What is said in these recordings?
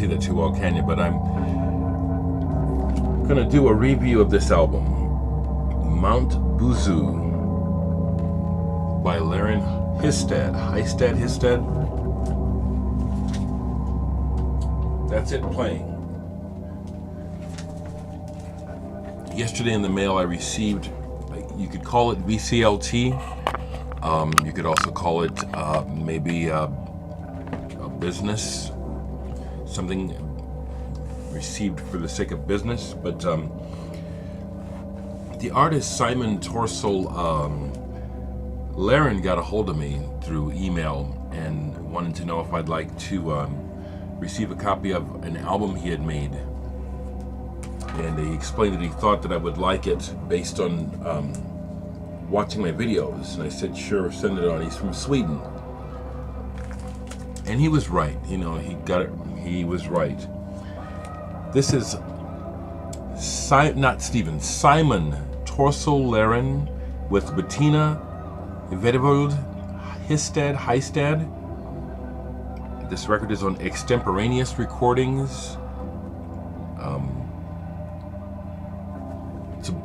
see that too well, can you? But I'm gonna do a review of this album, Mount Buzhou by Lerin, Hystad. That's it playing. Yesterday in the mail I received, you could call it VCLT. You could also call it maybe a business, something received for the sake of business. But the artist Simon Torsel Lerin got a hold of me through email and wanted to know if I'd like to receive a copy of an album he had made. And he explained that he thought that I would like it based on watching my videos. And I said, sure, send it on. He's from Sweden. And he was right. You know, he got it. He was right. This is Simon Torsel Lerin with Bettina Vedevold Hystad. This record is on Extemporaneous Recordings.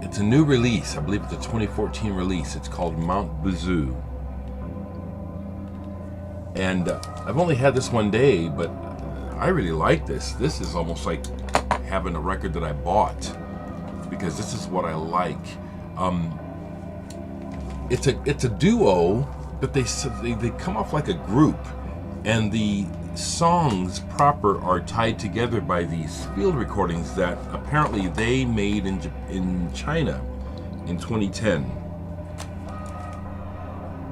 It's a new release. I believe it's a 2014 release. It's called Mount Buzhou. And I've only had this one day, but I really like this. This is almost like having a record that I bought, because this is what I like. It's a duo, but they come off like a group, and the songs proper are tied together by these field recordings that apparently they made in China in 2010.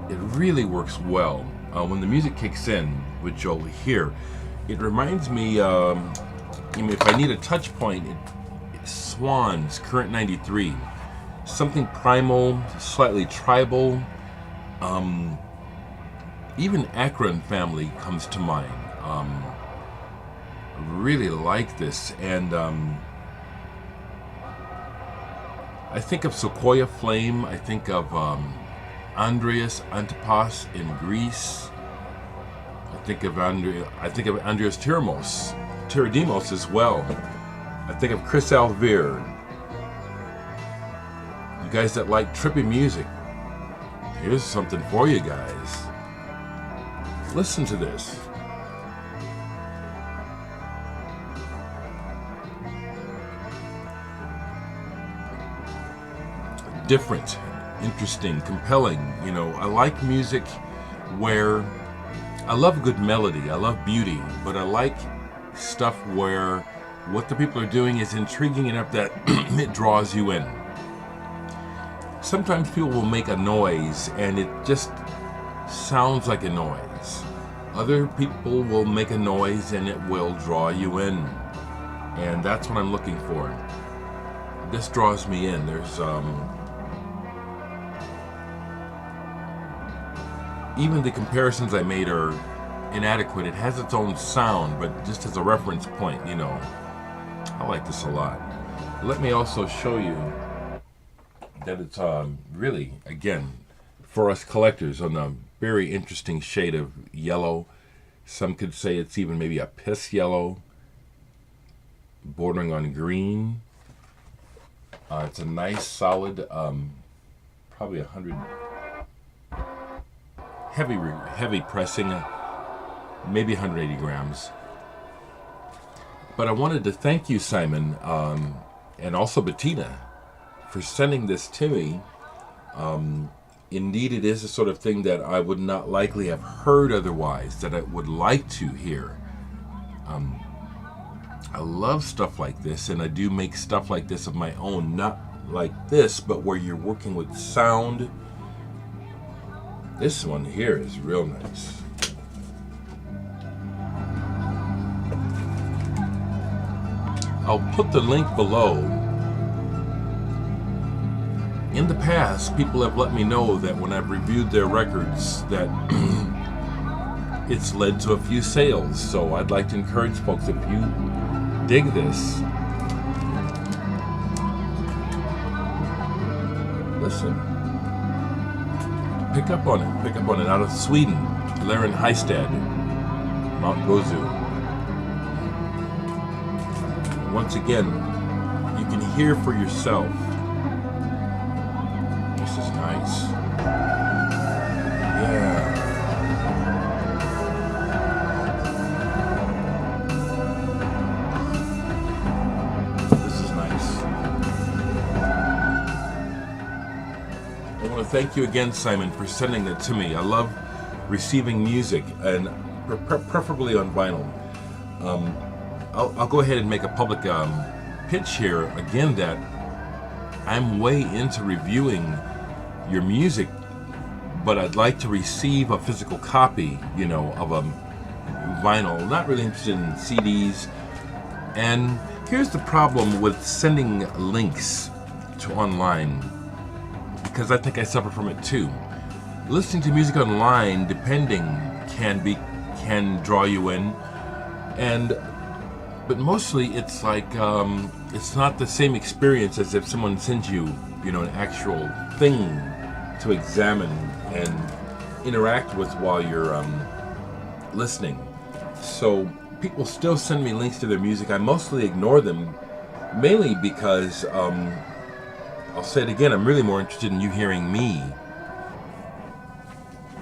It really works well. When the music kicks in, which you'll hear, it reminds me, if I need a touch point, it's Swans, Current 93. Something primal, slightly tribal. Even Akron Family comes to mind. I really like this, and I think of Sequoia Flame. I think of Andreas Antipas in Greece. I think of Andreas Tyradimos as well. I think of Chris Alvear. You guys that like trippy music, here's something for you guys. Listen to this. Different, interesting, compelling. You know, I like music where I love good melody, I love beauty, but I like stuff where what the people are doing is intriguing enough that it draws you in. Sometimes people will make a noise and it just sounds like a noise. Other people will make a noise and it will draw you in. And that's what I'm looking for. This draws me in. There's even the comparisons I made are inadequate. It has its own sound, but just as a reference point, you know, I like this a lot. Let me also show you that it's really, again, for us collectors, on a very interesting shade of yellow. Some could say it's even maybe a piss yellow, bordering on green. It's a nice, solid, probably 100. Heavy pressing, maybe 180 grams. But I wanted to thank you, Simon, and also Bettina, for sending this to me. Indeed, it is the sort of thing that I would not likely have heard otherwise, that I would like to hear. I love stuff like this, and I do make stuff like this of my own, not like this, but where you're working with sound. This one here is real nice. I'll put the link below. In the past, people have let me know that when I've reviewed their records that it's led to a few sales. So I'd like to encourage folks, if you dig this, listen. Pick up on it. Out of Sweden, Lerin Hystad, Mount Buzhou. once again, you can hear for yourself. This is nice. Yeah. This is nice. I want to thank you again, Simon, for sending that to me. I love receiving music, and preferably on vinyl. I'll go ahead and make a public pitch here again that I'm way into reviewing your music, but I'd like to receive a physical copy, you know, of a vinyl. Not really interested in CDs. And here's the problem with sending links to online, because I think I suffer from it too. Listening to music online, depending, can draw you in, but mostly it's like it's not the same experience as if someone sends you, you know, an actual thing to examine and interact with while you're listening. So people still send me links to their music. I mostly ignore them, mainly because I'll say it again, I'm really more interested in you hearing me.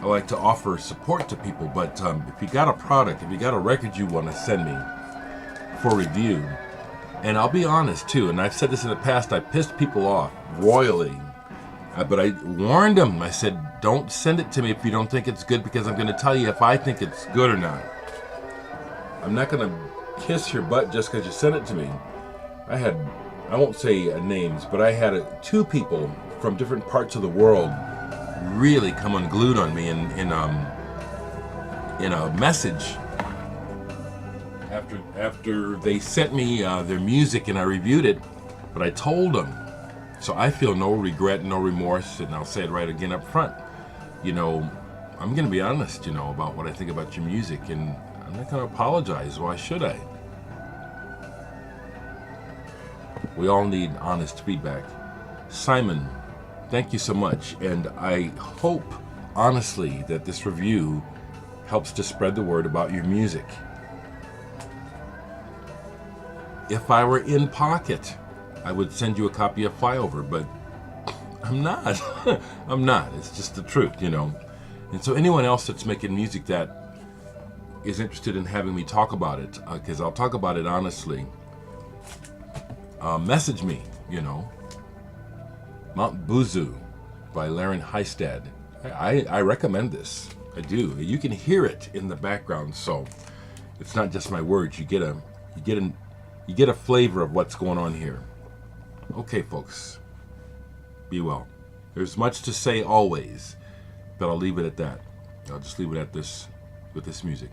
I like to offer support to people, but if you got a product, if you got a record you want to send me for review, and I'll be honest too, and I've said this in the past, I pissed people off royally, but I warned them. I said, don't send it to me if you don't think it's good, because I'm going to tell you if I think it's good or not. I'm not going to kiss your butt just because you sent it to me. I won't say names, but I had 2 people from different parts of the world really come unglued on me in a message after they sent me their music and I reviewed it, but I told them. So I feel no regret, no remorse, and I'll say it right again up front. You know, I'm going to be honest, you know, about what I think about your music, and I'm not going to apologize. Why should I? We all need honest feedback. Simon, thank you so much, and I hope, honestly, that this review helps to spread the word about your music. If I were in pocket, I would send you a copy of Flyover, but I'm not. I'm not. It's just the truth, you know. And so anyone else that's making music that is interested in having me talk about it, because I'll talk about it honestly, message me, you know. Mount Buzhou by Lerin Hystad. I recommend this. I do. You can hear it in the background, so it's not just my words. You get a flavor of what's going on here. Okay, folks. Be well. There's much to say always, but I'll leave it at that. I'll just leave it at this with this music.